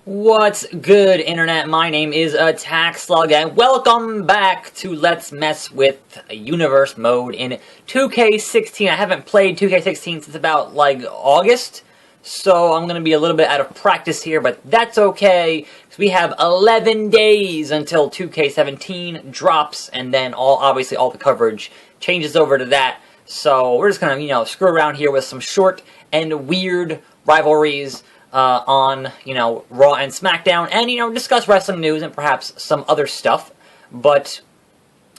What's good, Internet? My name is attackslug, and welcome back to Let's Mess with Universe Mode in 2K16. I haven't played 2K16 since about, August, so I'm going to be a little bit out of practice here, but that's okay, because we have 11 days until 2K17 drops, and then obviously all the coverage changes over to that. So we're just going to, screw around here with some short and weird rivalries on, Raw and SmackDown, and, discuss wrestling news and perhaps some other stuff. But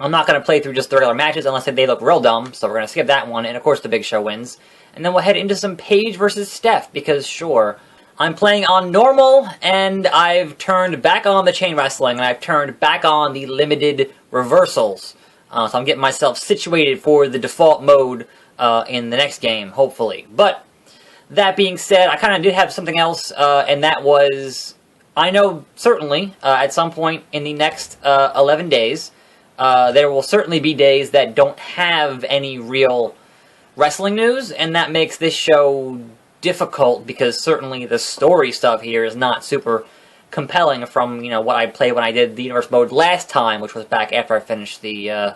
I'm not going to play through just the regular matches unless they look real dumb, so we're going to skip that one, and of course the Big Show wins. And then we'll head into some Paige versus Steph, because sure, I'm playing on normal, and I've turned back on the chain wrestling, and I've turned back on the limited reversals. So I'm getting myself situated for the default mode in the next game, hopefully. But that being said, I kind of did have something else, and that was, I know certainly, at some point in the next 11 days, there will certainly be days that don't have any real wrestling news, and that makes this show difficult, because certainly the story stuff here is not super compelling from, what I played when I did the Universe Mode last time, which was back after I finished my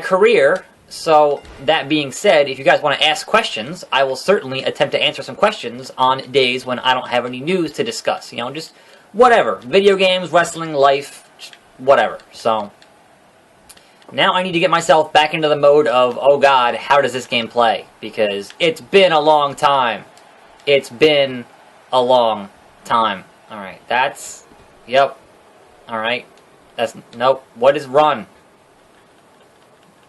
career. So, that being said, if you guys want to ask questions, I will certainly attempt to answer some questions on days when I don't have any news to discuss. Just whatever. Video games, wrestling, life, whatever. So, now I need to get myself back into the mode of, oh god, how does this game play? Because it's been a long time. It's been a long time. Alright, yep. Alright. Nope. What is run?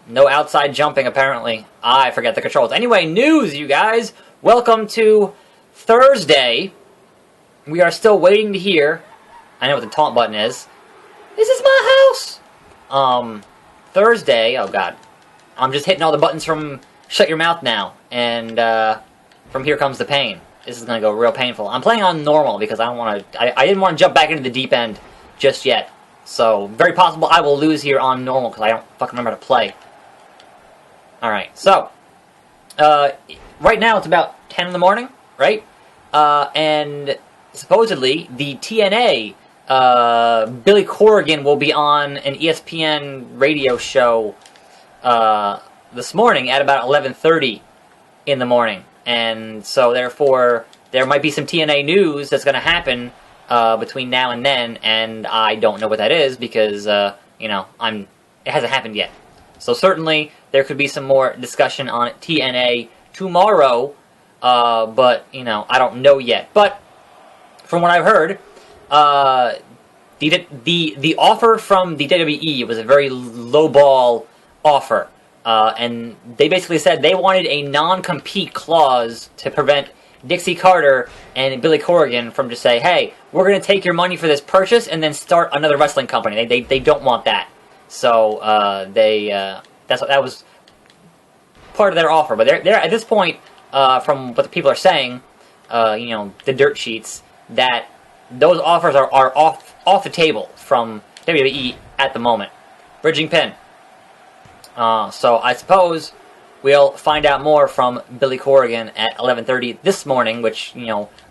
No outside jumping, apparently. I forget the controls. Anyway, news, you guys! Welcome to Thursday. We are still waiting to hear. I know what the taunt button is. This is my house! Thursday, oh god. I'm just hitting all the buttons from Shut Your Mouth now. And, from Here Comes the Pain. This is gonna go real painful. I'm playing on normal because I didn't want to jump back into the deep end just yet. So, very possible I will lose here on normal because I don't fucking remember how to play. Alright, so, right now it's about 10 in the morning, right? And supposedly, the TNA, Billy Corrigan will be on an ESPN radio show, this morning at about 11:30 in the morning. And so, therefore, there might be some TNA news that's gonna happen, between now and then, and I don't know what that is because, it hasn't happened yet. So certainly, there could be some more discussion on TNA tomorrow, but, I don't know yet. But, from what I've heard, the offer from the WWE was a very lowball offer. And they basically said they wanted a non-compete clause to prevent Dixie Carter and Billy Corrigan from just say, hey, we're going to take your money for this purchase and then start another wrestling company. They don't want that. So, that was part of their offer. But they're at this point, from what the people are saying, the dirt sheets, that those offers are off the table from WWE at the moment. Bridging pin. So I suppose we'll find out more from Billy Corrigan at 11:30 this morning, which,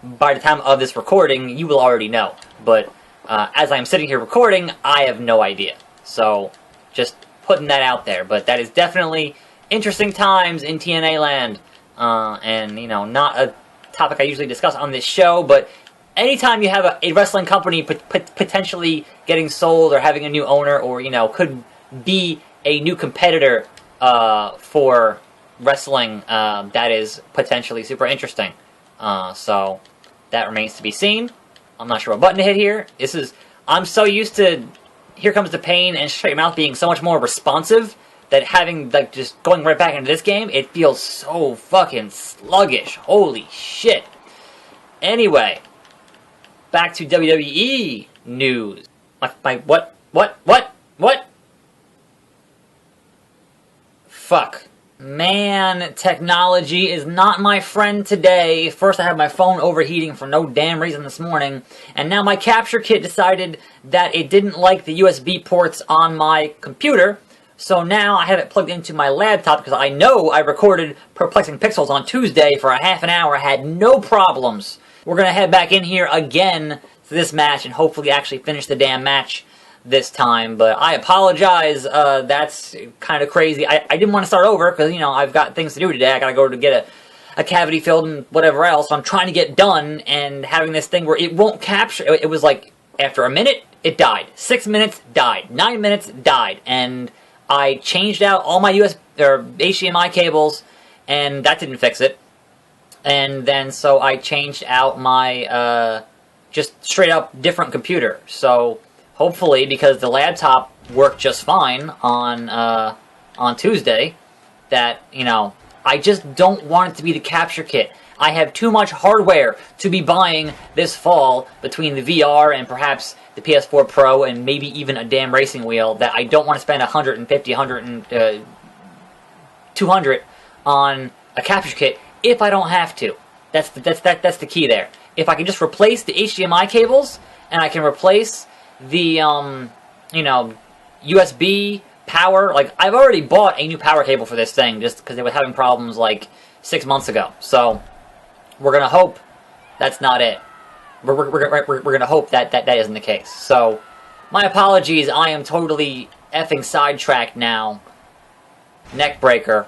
by the time of this recording, you will already know. But, as I'm sitting here recording, I have no idea. So, just putting that out there. But that is definitely interesting times in TNA land. And, not a topic I usually discuss on this show, but anytime you have a wrestling company potentially getting sold or having a new owner or, could be a new competitor for wrestling, that is potentially super interesting. So, that remains to be seen. I'm not sure what button to hit here. I'm so used to Here Comes the Pain and Shut Your Mouth being so much more responsive that having, just going right back into this game, it feels so fucking sluggish. Holy shit. Anyway, back to WWE news. What? Fuck. Man, technology is not my friend today. First I had my phone overheating for no damn reason this morning, and now my capture kit decided that it didn't like the USB ports on my computer, so now I have it plugged into my laptop because I know I recorded Perplexing Pixels on Tuesday for a half an hour, had no problems we're going to head back in here again to this match and hopefully actually finish the damn match this time. But I apologize, that's kind of crazy. I didn't want to start over because, you know, I've got things to do today. I got to go to get a cavity filled and whatever else. So I'm trying to get done, and having this thing where it won't capture. It was like, after a minute, it died. 6 minutes, died. 9 minutes, died. And I changed out all my HDMI cables, and that didn't fix it. And then, so I changed out my, just straight up different computer. So, hopefully, because the laptop worked just fine on Tuesday, that, you know, I just don't want it to be the capture kit. I have too much hardware to be buying this fall between the VR and perhaps the PS4 Pro and maybe even a damn racing wheel that I don't want to spend 150, 200 on a capture kit if I don't have to. That's the key there. If I can just replace the HDMI cables and I can replace the you know, USB power, like I've already bought a new power cable for this thing just because it was having problems like 6 months ago. So we're gonna hope that's not it. We're gonna hope that isn't the case. So my apologies. I am totally effing sidetracked now. Neck breaker.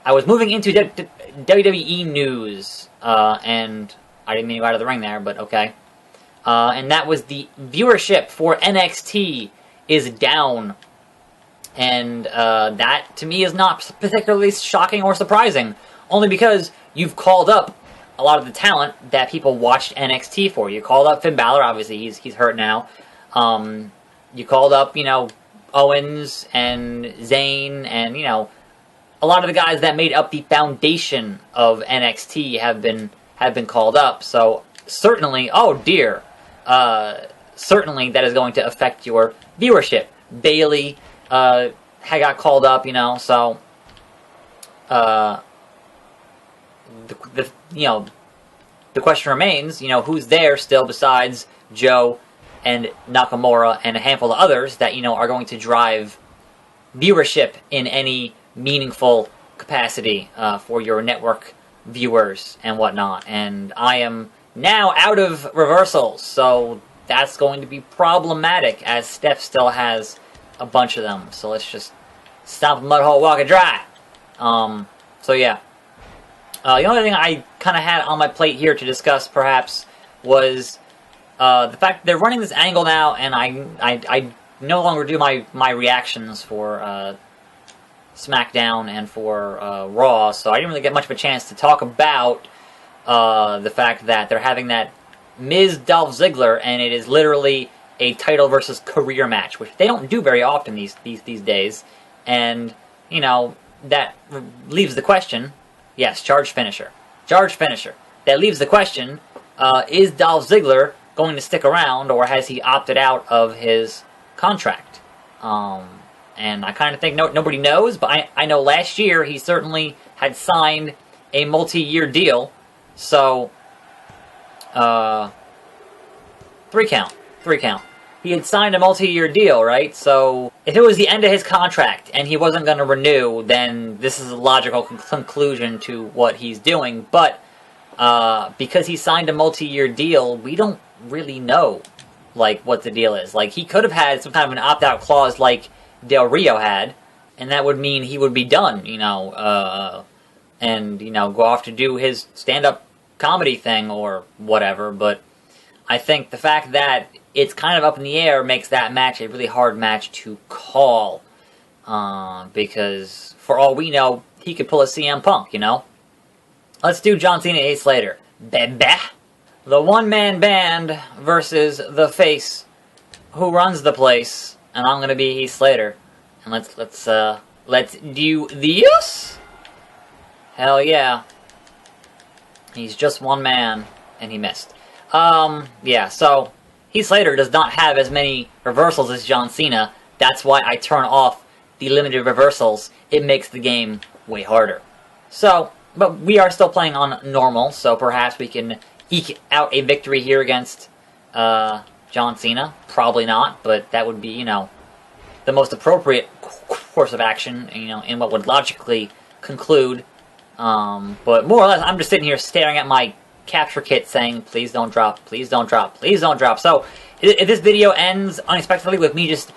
I was moving into WWE news, and I didn't mean to go out of the ring there, but okay. And that was the viewership for NXT is down. And that, to me, is not particularly shocking or surprising. Only because you've called up a lot of the talent that people watched NXT for. You called up Finn Balor, obviously, he's hurt now. You called up, you know, Owens and Zayn, and, you know, a lot of the guys that made up the foundation of NXT have been called up. So, certainly, oh dear, certainly that is going to affect your viewership. Bayley had got called up, you know, so the question remains, you know, who's there still besides Joe and Nakamura and a handful of others that, you know, are going to drive viewership in any meaningful capacity for your network viewers and whatnot. And I am now out of reversals, so that's going to be problematic as Steph still has a bunch of them. So let's just stomp a mud hole, walk it dry. So yeah. The only thing I kind of had on my plate here to discuss, perhaps, was the fact that they're running this angle now, and I no longer do my reactions for SmackDown and for Raw, so I didn't really get much of a chance to talk about the fact that they're having that Miz Dolph Ziggler, and it is literally a title versus career match, which they don't do very often these days, and you know that leaves the question. Yes, charge finisher. Charge finisher. That leaves the question, is Dolph Ziggler going to stick around, or has he opted out of his contract? And I kind of think nobody knows, but I know last year he certainly had signed a multi-year deal, so, 3 count. He had signed a multi-year deal, right? So, if it was the end of his contract and he wasn't going to renew, then this is a logical conclusion to what he's doing. But, because he signed a multi-year deal, we don't really know, like, what the deal is. Like, he could have had some kind of an opt-out clause like Del Rio had, and that would mean he would be done, you know, and, you know, go off to do his stand-up comedy thing or whatever. But I think the fact that it's kind of up in the air makes that match a really hard match to call. Because, for all we know, he could pull a CM Punk, you know? Let's do John Cena 8 Slater. Baby! The one-man band versus the face who runs the place. And I'm gonna be Heath Slater. And let's do this! Hell yeah. He's just one man, and he missed. Yeah, so Heath Slater does not have as many reversals as John Cena. That's why I turn off the limited reversals. It makes the game way harder. So, but we are still playing on normal, so perhaps we can eke out a victory here against John Cena. Probably not, but that would be, you know, the most appropriate course of action, you know, in what would logically conclude. But more or less, I'm just sitting here staring at my capture kit saying, please don't drop, please don't drop, please don't drop. So, if this video ends unexpectedly with me just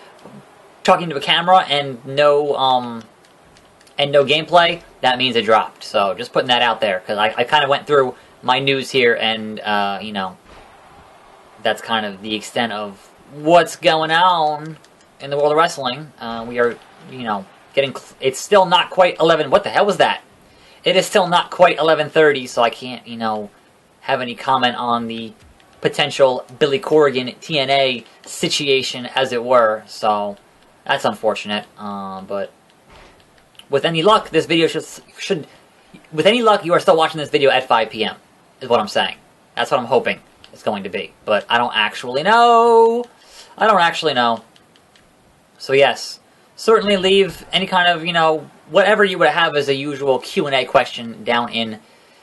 talking to a camera and no gameplay, that means it dropped. So, just putting that out there, because I kind of went through my news here, and, you know, that's kind of the extent of what's going on in the world of wrestling. We are, you know, it's still not quite 11, what the hell was that? It is still not quite 11:30, so I can't, you know, have any comment on the potential Billy Corrigan TNA situation, as it were. So, that's unfortunate. But with any luck, this video should... With any luck, you are still watching this video at 5 p.m., is what I'm saying. That's what I'm hoping it's going to be. But I don't actually know. I don't actually know. So, yes. Certainly leave any kind of, you know, whatever you would have as a usual Q&A question down in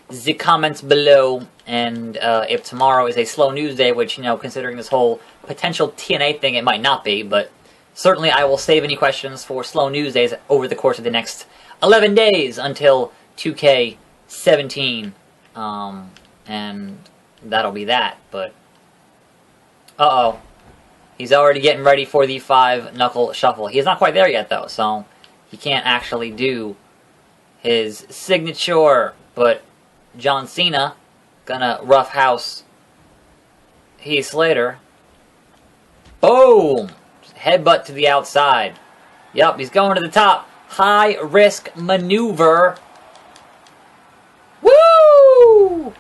the comments below. And if tomorrow is a slow news day, which, you know, considering this whole potential TNA thing, it might not be, but certainly I will save any questions for slow news days over the course of the next 11 days until 2K17. And that'll be that, but... Uh-oh. He's already getting ready for the 5-knuckle shuffle. He is not quite there yet, though, so he can't actually do his signature. But John Cena gonna roughhouse Heath Slater. Boom! Headbutt to the outside. Yep, he's going to the top. High-risk maneuver. Woo!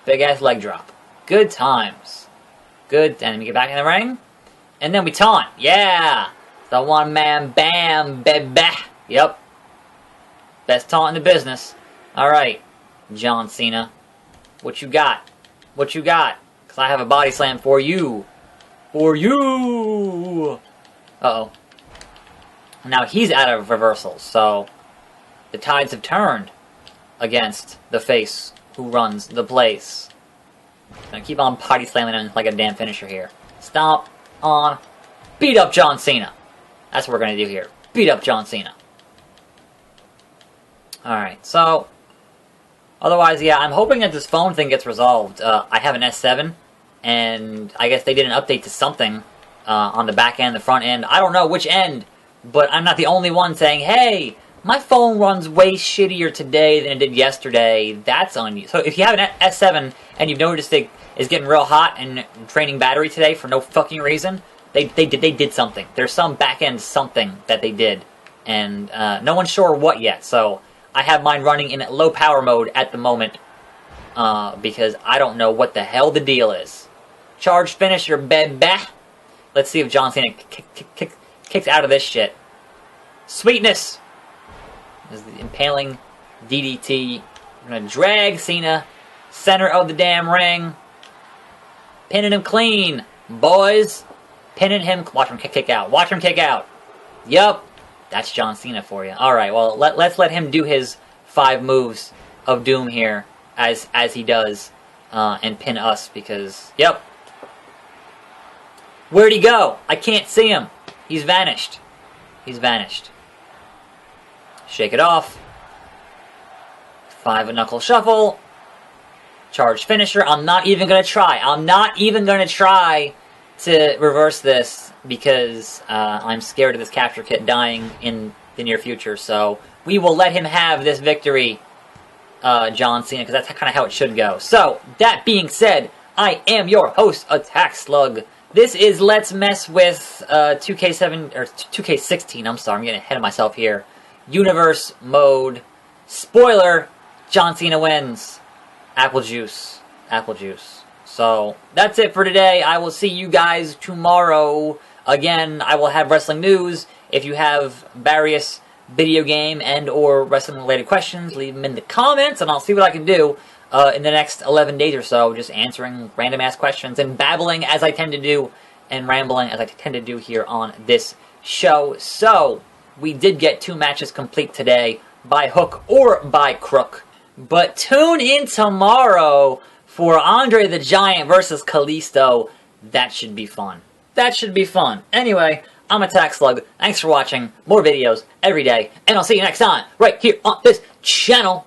Big-ass leg drop. Good times. Good. And we get back in the ring. And then we taunt. Yeah! The one-man bam, baby. Yep. Best taunt in the business. Alright, John Cena. What you got? What you got? Because I have a body slam for you. For you! Uh-oh. Now he's out of reversals, so the tides have turned against the face who runs the place. Gonna keep on body slamming him like a damn finisher here. Stomp on. Beat up John Cena. That's what we're gonna do here. Beat up John Cena. Alright, so... Otherwise, yeah, I'm hoping that this phone thing gets resolved. I have an S7, and I guess they did an update to something on the back end, the front end. I don't know which end, but I'm not the only one saying, hey, my phone runs way shittier today than it did yesterday. That's on you. So if you have an S7 and you've noticed it is getting real hot and draining battery today for no fucking reason, they did something. There's some back end something that they did, and no one's sure what yet. So I have mine running in low power mode at the moment because I don't know what the hell the deal is. Charge finisher, baby. Let's see if John Cena kicks out of this shit. Sweetness. This is the impaling DDT. We're going to drag Cena center of the damn ring. Pinning him clean, boys. Pinning him. Watch him kick out. Watch him kick out. Yup. That's John Cena for you. Alright, well, let's let him do his 5 moves of doom here as he does and pin us because, yep. Where'd he go? I can't see him. He's vanished. He's vanished. Shake it off. 5-knuckle shuffle. Charge finisher. I'm not even going to try. I'm not even going to try to reverse this because I'm scared of this capture kit dying in the near future. So we will let him have this victory, John Cena, because that's kind of how it should go. So, that being said, I am your host, attackslug. This is Let's Mess with 2K7 or 2K16. I'm sorry, I'm getting ahead of myself here. Universe mode. Spoiler: John Cena wins. Apple juice. Apple juice. So that's it for today. I will see you guys tomorrow. Again, I will have wrestling news. If you have various video game and or wrestling related questions, leave them in the comments and I'll see what I can do in the next 11 days or so, just answering random ass questions and babbling as I tend to do and rambling as I tend to do here on this show. So, we did get 2 matches complete today, by hook or by crook. But tune in tomorrow for Andre the Giant versus Kalisto. That should be fun. That should be fun. Anyway, I'm attackslug. Thanks for watching. More videos every day. And I'll see you next time, right here on this channel.